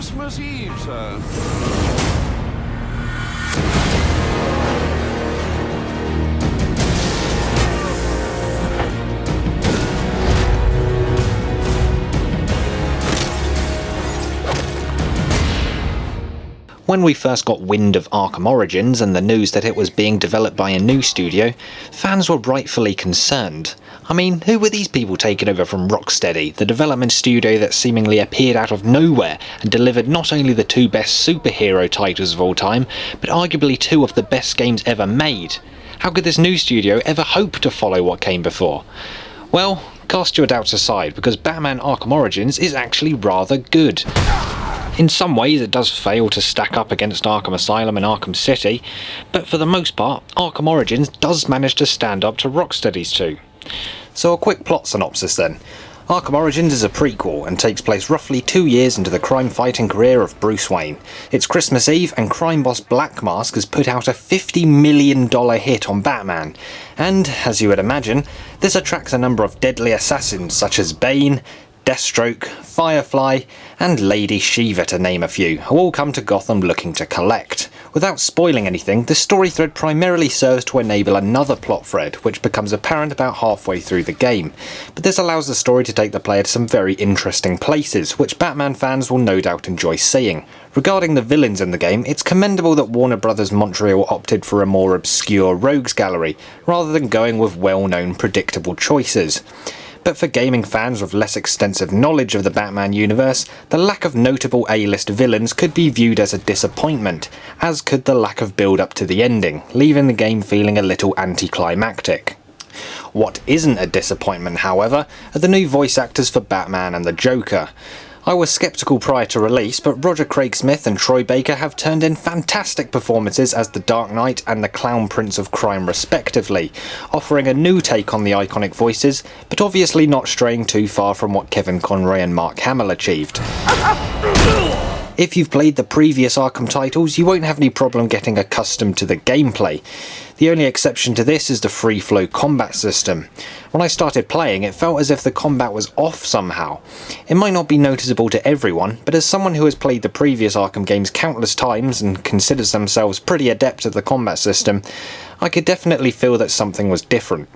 Christmas Eve, sir. When we first got wind of Arkham Origins and the news that it was being developed by a new studio, fans were rightfully concerned. I mean, who were these people taking over from Rocksteady, the development studio that seemingly appeared out of nowhere and delivered not only the two best superhero titles of all time, but arguably two of the best games ever made? How could this new studio ever hope to follow what came before? Well, cast your doubts aside, because Batman Arkham Origins is actually rather good. In some ways it does fail to stack up against Arkham Asylum and Arkham City, but for the most part, Arkham Origins does manage to stand up to Rocksteady's two. So a quick plot synopsis then. Arkham Origins is a prequel and takes place roughly 2 years into the crime-fighting career of Bruce Wayne. It's Christmas Eve and crime boss Black Mask has put out a $50 million hit on Batman. And, as you would imagine, this attracts a number of deadly assassins such as Bane, Deathstroke, Firefly, and Lady Shiva, to name a few, who all come to Gotham looking to collect. Without spoiling anything, the story thread primarily serves to enable another plot thread, which becomes apparent about halfway through the game. But this allows the story to take the player to some very interesting places, which Batman fans will no doubt enjoy seeing. Regarding the villains in the game, it's commendable that Warner Bros. Montreal opted for a more obscure rogues gallery, rather than going with well-known predictable choices. But for gaming fans with less extensive knowledge of the Batman universe, the lack of notable A-list villains could be viewed as a disappointment, as could the lack of build-up to the ending, leaving the game feeling a little anticlimactic. What isn't a disappointment, however, are the new voice actors for Batman and the Joker. I was sceptical prior to release, but Roger Craig Smith and Troy Baker have turned in fantastic performances as the Dark Knight and the Clown Prince of Crime respectively, offering a new take on the iconic voices, but obviously not straying too far from what Kevin Conroy and Mark Hamill achieved. If you've played the previous Arkham titles, you won't have any problem getting accustomed to the gameplay. The only exception to this is the free flow combat system. When I started playing, it felt as if the combat was off somehow. It might not be noticeable to everyone, but as someone who has played the previous Arkham games countless times and considers themselves pretty adept at the combat system, I could definitely feel that something was different.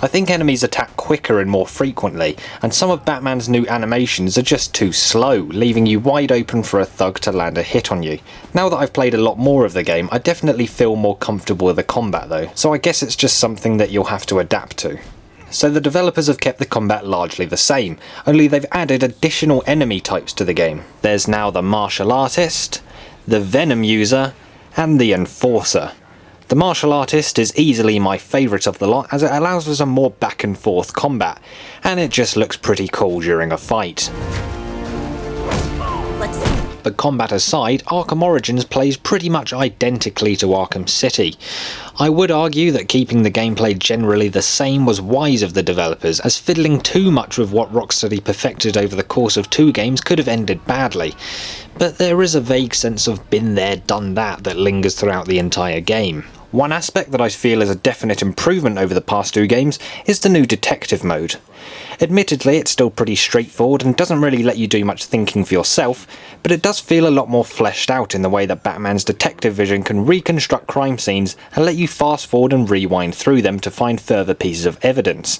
I think enemies attack quicker and more frequently, and some of Batman's new animations are just too slow, leaving you wide open for a thug to land a hit on you. Now that I've played a lot more of the game, I definitely feel more comfortable with the combat though, so I guess it's just something that you'll have to adapt to. So the developers have kept the combat largely the same, only they've added additional enemy types to the game. There's now the martial artist, the venom user, and the enforcer. The martial artist is easily my favourite of the lot, as it allows for some more back and forth combat, and it just looks pretty cool during a fight. But combat aside, Arkham Origins plays pretty much identically to Arkham City. I would argue that keeping the gameplay generally the same was wise of the developers, as fiddling too much with what Rocksteady perfected over the course of 2 games could have ended badly. But there is a vague sense of been there done that lingers throughout the entire game. One aspect that I feel is a definite improvement over the past 2 games is the new detective mode. Admittedly, it's still pretty straightforward and doesn't really let you do much thinking for yourself, but it does feel a lot more fleshed out in the way that Batman's detective vision can reconstruct crime scenes and let you fast forward and rewind through them to find further pieces of evidence.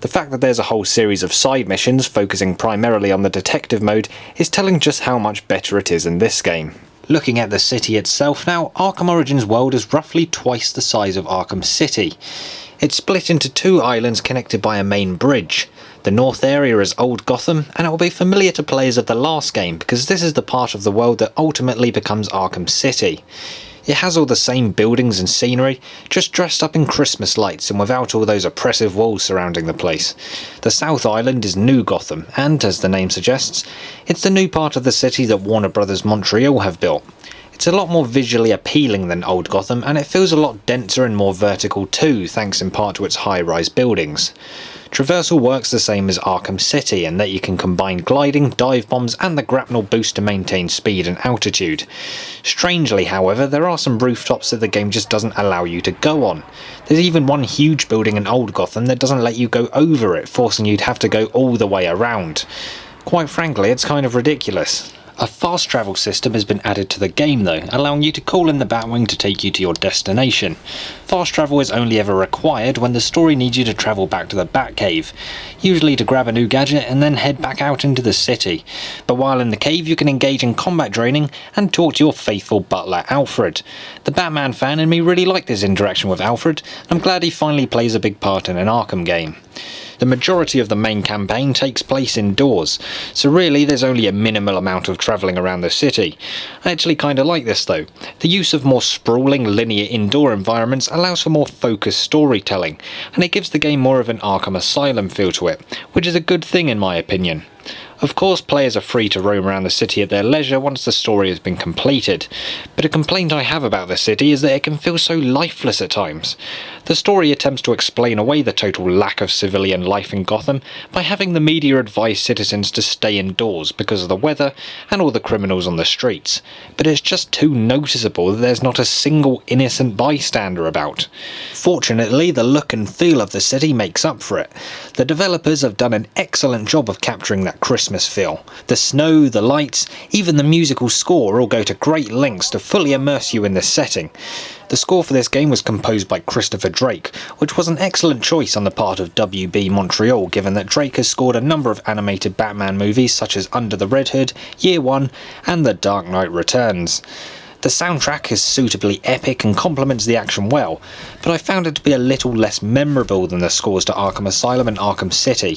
The fact that there's a whole series of side missions focusing primarily on the detective mode is telling just how much better it is in this game. Looking at the city itself now, Arkham Origins world is roughly twice the size of Arkham City. It's split into 2 islands connected by a main bridge. The north area is Old Gotham, and it will be familiar to players of the last game because this is the part of the world that ultimately becomes Arkham City. It has all the same buildings and scenery, just dressed up in Christmas lights and without all those oppressive walls surrounding the place. The South Island is New Gotham, and as the name suggests, it's the new part of the city that Warner Bros. Montreal have built. It's a lot more visually appealing than Old Gotham, and it feels a lot denser and more vertical too, thanks in part to its high-rise buildings. Traversal works the same as Arkham City in that you can combine gliding, dive bombs and the grapnel boost to maintain speed and altitude. Strangely, however, there are some rooftops that the game just doesn't allow you to go on. There's even one huge building in Old Gotham that doesn't let you go over it, forcing you to have to go all the way around. Quite frankly, it's kind of ridiculous. A fast travel system has been added to the game though, allowing you to call in the Batwing to take you to your destination. Fast travel is only ever required when the story needs you to travel back to the Batcave, usually to grab a new gadget and then head back out into the city. But while in the cave you can engage in combat training and talk to your faithful butler Alfred. The Batman fan in me really liked this interaction with Alfred, and I'm glad he finally plays a big part in an Arkham game. The majority of the main campaign takes place indoors, so really there's only a minimal amount of travelling around the city. I actually kinda like this though. The use of more sprawling linear indoor environments allows for more focused storytelling, and it gives the game more of an Arkham Asylum feel to it, which is a good thing in my opinion. Of course, players are free to roam around the city at their leisure once the story has been completed, but a complaint I have about the city is that it can feel so lifeless at times. The story attempts to explain away the total lack of civilian life in Gotham by having the media advise citizens to stay indoors because of the weather and all the criminals on the streets, but it's just too noticeable that there's not a single innocent bystander about. Fortunately, the look and feel of the city makes up for it. The developers have done an excellent job of capturing that Christmas feel. The snow, the lights, even the musical score all go to great lengths to fully immerse you in this setting. The score for this game was composed by Christopher Drake, which was an excellent choice on the part of WB Montreal given that Drake has scored a number of animated Batman movies such as Under the Red Hood, Year One and The Dark Knight Returns. The soundtrack is suitably epic and complements the action well, but I found it to be a little less memorable than the scores to Arkham Asylum and Arkham City.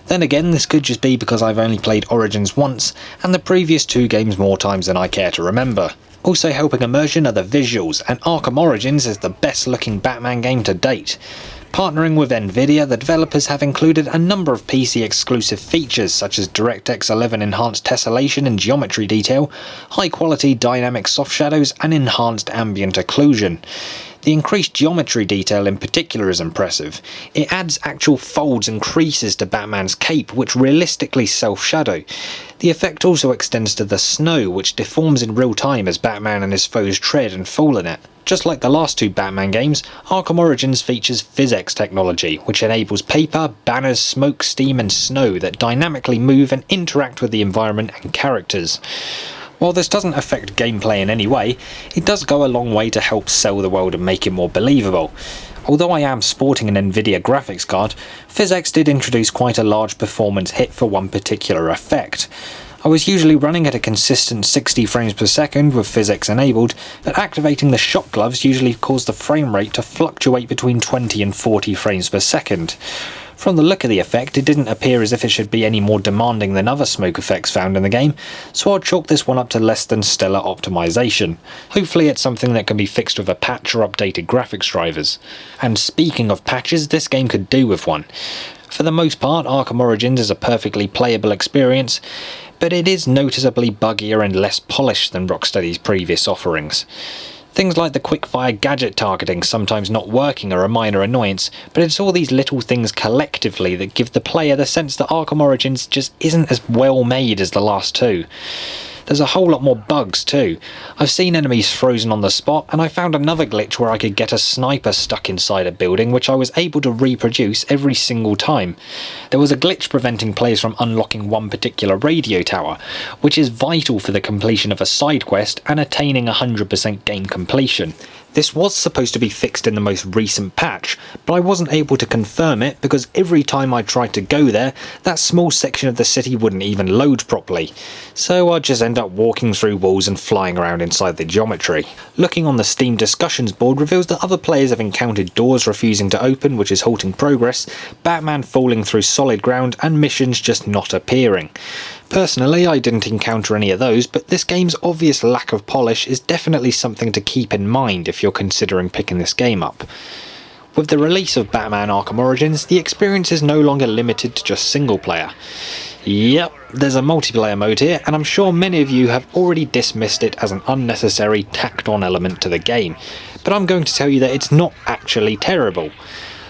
Then again, this could just be because I've only played Origins once, and the previous two games more times than I care to remember. Also helping immersion are the visuals, and Arkham Origins is the best looking Batman game to date. Partnering with Nvidia, the developers have included a number of PC exclusive features such as DirectX 11 enhanced tessellation and geometry detail, high quality dynamic soft shadows and enhanced ambient occlusion. The increased geometry detail in particular is impressive. It adds actual folds and creases to Batman's cape which realistically self-shadow. The effect also extends to the snow, which deforms in real time as Batman and his foes tread and fall in it. Just like the last two Batman games, Arkham Origins features PhysX technology, which enables paper, banners, smoke, steam and snow that dynamically move and interact with the environment and characters. While this doesn't affect gameplay in any way, it does go a long way to help sell the world and make it more believable. Although I am sporting an Nvidia graphics card, PhysX did introduce quite a large performance hit for one particular effect. I was usually running at a consistent 60 frames per second with PhysX enabled, but activating the shock gloves usually caused the frame rate to fluctuate between 20 and 40 frames per second. From the look of the effect, it didn't appear as if it should be any more demanding than other smoke effects found in the game, so I'll chalk this one up to less than stellar optimization. Hopefully it's something that can be fixed with a patch or updated graphics drivers. And speaking of patches, this game could do with one. For the most part, Arkham Origins is a perfectly playable experience, but it is noticeably buggier and less polished than Rocksteady's previous offerings. Things like the quickfire gadget targeting sometimes not working are a minor annoyance, but it's all these little things collectively that give the player the sense that Arkham Origins just isn't as well made as the last two. There's a whole lot more bugs too. I've seen enemies frozen on the spot, and I found another glitch where I could get a sniper stuck inside a building which I was able to reproduce every single time. There was a glitch preventing players from unlocking one particular radio tower, which is vital for the completion of a side quest and attaining 100% game completion. This was supposed to be fixed in the most recent patch, but I wasn't able to confirm it because every time I tried to go there, that small section of the city wouldn't even load properly. So I'd just end up walking through walls and flying around inside the geometry. Looking on the Steam discussions board reveals that other players have encountered doors refusing to open, which is halting progress, Batman falling through solid ground, and missions just not appearing. Personally, I didn't encounter any of those, but this game's obvious lack of polish is definitely something to keep in mind if you're considering picking this game up. With the release of Batman Arkham Origins, the experience is no longer limited to just single player. Yep, there's a multiplayer mode here, and I'm sure many of you have already dismissed it as an unnecessary tacked-on element to the game, but I'm going to tell you that it's not actually terrible.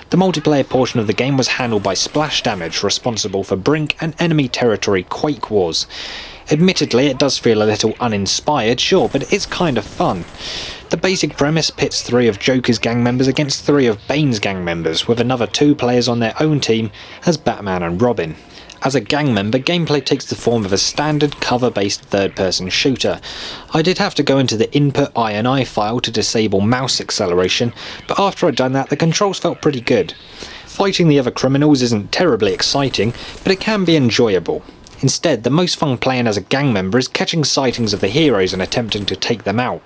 The multiplayer portion of the game was handled by Splash Damage, responsible for Brink and enemy territory Quake Wars. Admittedly, it does feel a little uninspired, sure, but it's kind of fun. The basic premise pits 3 of Joker's gang members against 3 of Bane's gang members, with another 2 players on their own team as Batman and Robin. As a gang member, gameplay takes the form of a standard cover-based third-person shooter. I did have to go into the input INI file to disable mouse acceleration, but after I'd done that, the controls felt pretty good. Fighting the other criminals isn't terribly exciting, but it can be enjoyable. Instead, the most fun playing as a gang member is catching sightings of the heroes and attempting to take them out,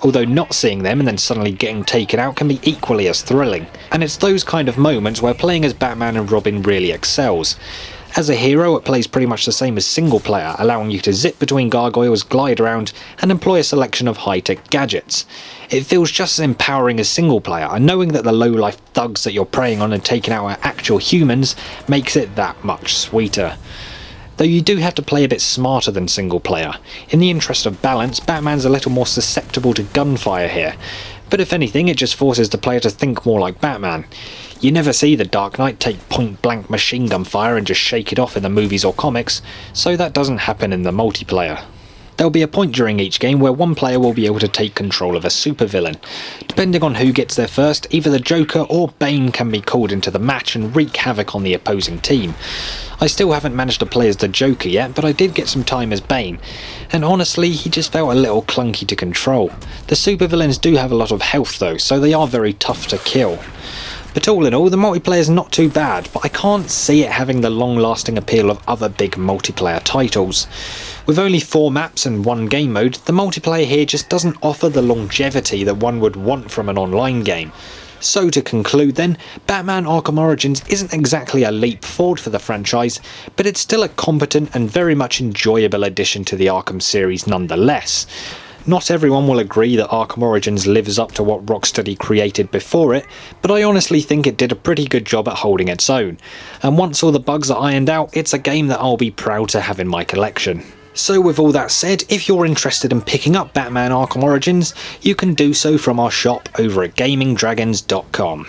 although not seeing them and then suddenly getting taken out can be equally as thrilling. And it's those kind of moments where playing as Batman and Robin really excels. As a hero, it plays pretty much the same as single player, allowing you to zip between gargoyles, glide around, and employ a selection of high-tech gadgets. It feels just as empowering as single player, and knowing that the low-life thugs that you're preying on and taking out are actual humans makes it that much sweeter. Though you do have to play a bit smarter than single player. In the interest of balance, Batman's a little more susceptible to gunfire here, but if anything it just forces the player to think more like Batman. You never see the Dark Knight take point-blank machine gun fire and just shake it off in the movies or comics, so that doesn't happen in the multiplayer. There'll be a point during each game where one player will be able to take control of a supervillain. Depending on who gets there first, either the Joker or Bane can be called into the match and wreak havoc on the opposing team. I still haven't managed to play as the Joker yet, but I did get some time as Bane, and honestly he just felt a little clunky to control. The supervillains do have a lot of health though, so they are very tough to kill. But all in all, the multiplayer is not too bad, but I can't see it having the long-lasting appeal of other big multiplayer titles. With only 4 maps and 1 game mode, the multiplayer here just doesn't offer the longevity that one would want from an online game. So to conclude then, Batman Arkham Origins isn't exactly a leap forward for the franchise, but it's still a competent and very much enjoyable addition to the Arkham series nonetheless. Not everyone will agree that Arkham Origins lives up to what Rocksteady created before it, but I honestly think it did a pretty good job at holding its own, and once all the bugs are ironed out, it's a game that I'll be proud to have in my collection. So with all that said, if you're interested in picking up Batman Arkham Origins, you can do so from our shop over at gamingdragons.com.